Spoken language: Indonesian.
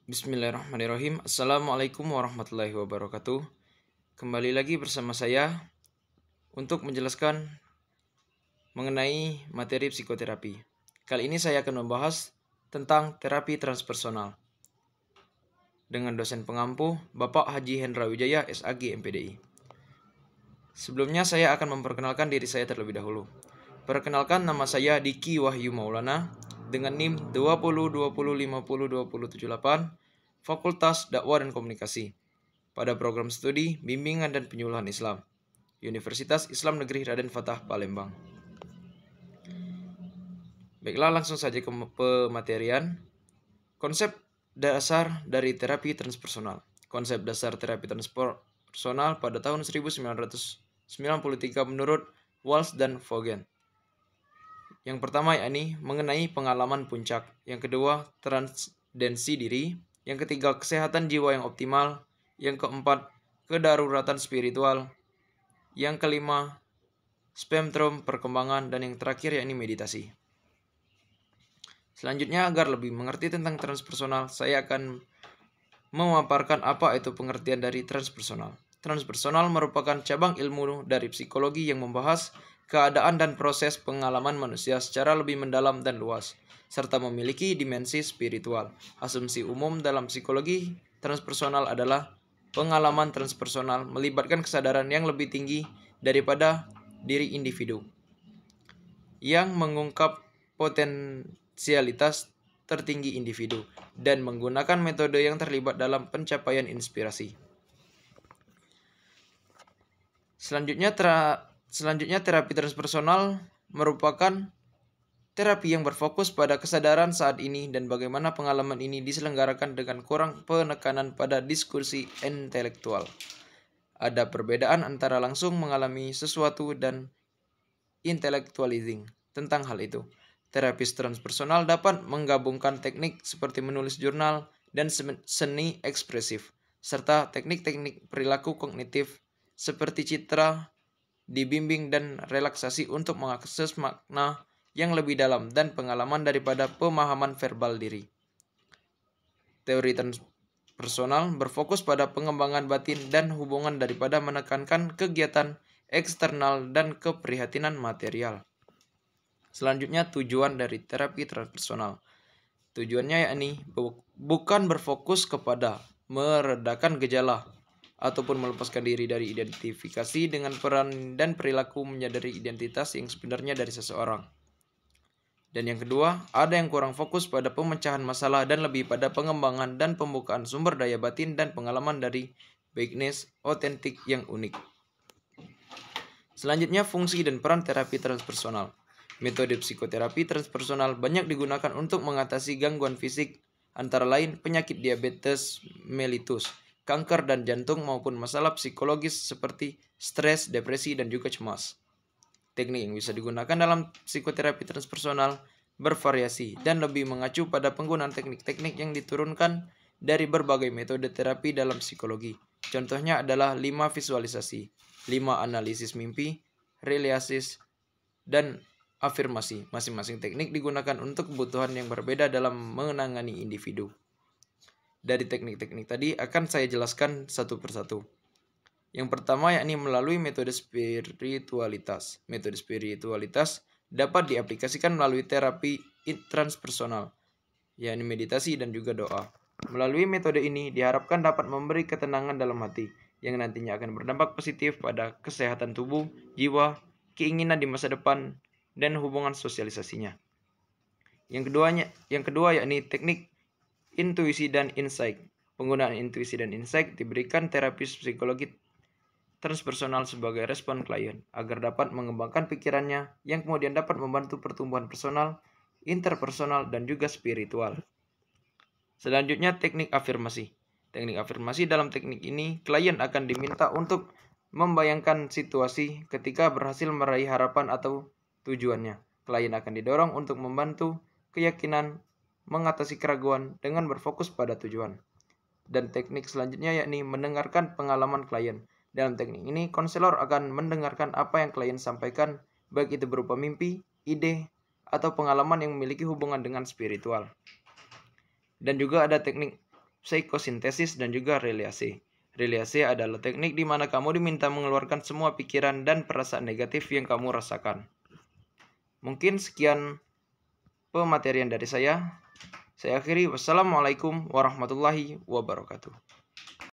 Bismillahirrahmanirrahim. Assalamualaikum warahmatullahi wabarakatuh. Kembali lagi bersama saya untuk menjelaskan mengenai materi psikoterapi. Kali ini saya akan membahas tentang terapi transpersonal dengan dosen pengampu Bapak Haji Hendra Wijaya SAG MPDI. Sebelumnya saya akan memperkenalkan diri saya terlebih dahulu. Perkenalkan, nama saya Diki Wahyu Maulana dengan NIM 2020502078, Fakultas Dakwah dan Komunikasi, pada program studi Bimbingan dan Penyuluhan Islam, Universitas Islam Negeri Raden Fatah Palembang. Baiklah, langsung saja ke pematerian. Konsep dasar dari terapi transpersonal. Konsep dasar terapi transpersonal pada tahun 1993 menurut Walsh dan Vaughan. Yang pertama yakni mengenai pengalaman puncak. Yang kedua, transdensi diri. Yang ketiga, kesehatan jiwa yang optimal. Yang keempat, kedaruratan spiritual. Yang kelima, spektrum perkembangan. Dan yang terakhir yakni meditasi. Selanjutnya, agar lebih mengerti tentang transpersonal, saya akan memaparkan apa itu pengertian dari transpersonal. Transpersonal merupakan cabang ilmu dari psikologi yang membahas keadaan dan proses pengalaman manusia secara lebih mendalam dan luas, serta memiliki dimensi spiritual. Asumsi umum dalam psikologi transpersonal adalah pengalaman transpersonal melibatkan kesadaran yang lebih tinggi daripada diri individu, yang mengungkap potensialitas tertinggi individu dan menggunakan metode yang terlibat dalam pencapaian inspirasi. Selanjutnya terapi transpersonal merupakan terapi yang berfokus pada kesadaran saat ini dan bagaimana pengalaman ini diselenggarakan dengan kurang penekanan pada diskusi intelektual. Ada perbedaan antara langsung mengalami sesuatu dan intellectualizing tentang hal itu. Terapis transpersonal dapat menggabungkan teknik seperti menulis jurnal dan seni ekspresif, serta teknik-teknik perilaku kognitif seperti citra, dibimbing dan relaksasi untuk mengakses makna yang lebih dalam dan pengalaman daripada pemahaman verbal diri. Teori transpersonal berfokus pada pengembangan batin dan hubungan daripada menekankan kegiatan eksternal dan keprihatinan material. Selanjutnya, tujuan dari terapi transpersonal. Tujuannya yakni bukan berfokus kepada meredakan gejala ataupun melepaskan diri dari identifikasi dengan peran dan perilaku menyadari identitas yang sebenarnya dari seseorang. Dan yang kedua, ada yang kurang fokus pada pemecahan masalah dan lebih pada pengembangan dan pembukaan sumber daya batin dan pengalaman dari bigness otentik yang unik. Selanjutnya, fungsi dan peran terapi transpersonal. Metode psikoterapi transpersonal banyak digunakan untuk mengatasi gangguan fisik, antara lain penyakit diabetes mellitus, kanker dan jantung maupun masalah psikologis seperti stres, depresi, dan juga cemas. Teknik yang bisa digunakan dalam psikoterapi transpersonal bervariasi dan lebih mengacu pada penggunaan teknik-teknik yang diturunkan dari berbagai metode terapi dalam psikologi. Contohnya adalah 5 visualisasi, 5 analisis mimpi, reliasis, dan afirmasi. Masing-masing teknik digunakan untuk kebutuhan yang berbeda dalam menangani individu. Dari teknik-teknik tadi akan saya jelaskan satu persatu. Yang pertama yakni melalui metode spiritualitas. Metode spiritualitas dapat diaplikasikan melalui terapi transpersonal, yakni meditasi dan juga doa. Melalui metode ini diharapkan dapat memberi ketenangan dalam hati yang nantinya akan berdampak positif pada kesehatan tubuh, jiwa, keinginan di masa depan, dan hubungan sosialisasinya. Yang kedua yakni teknik intuisi dan insight. Penggunaan intuisi dan insight diberikan terapis psikologi transpersonal sebagai respon klien agar dapat mengembangkan pikirannya yang kemudian dapat membantu pertumbuhan personal, interpersonal, dan juga spiritual. Selanjutnya, teknik afirmasi. Teknik afirmasi dalam teknik ini, klien akan diminta untuk membayangkan situasi ketika berhasil meraih harapan atau tujuannya. Klien akan didorong untuk membantu keyakinan mengatasi keraguan dengan berfokus pada tujuan. Dan teknik selanjutnya yakni mendengarkan pengalaman klien. Dalam teknik ini, konselor akan mendengarkan apa yang klien sampaikan, baik itu berupa mimpi, ide, atau pengalaman yang memiliki hubungan dengan spiritual. Dan juga ada teknik psikosintesis, dan juga reliase. Reliase adalah teknik di mana kamu diminta mengeluarkan semua pikiran dan perasaan negatif yang kamu rasakan. Mungkin sekian pematerian dari saya. Saya akhiri. Wassalamualaikum warahmatullahi wabarakatuh.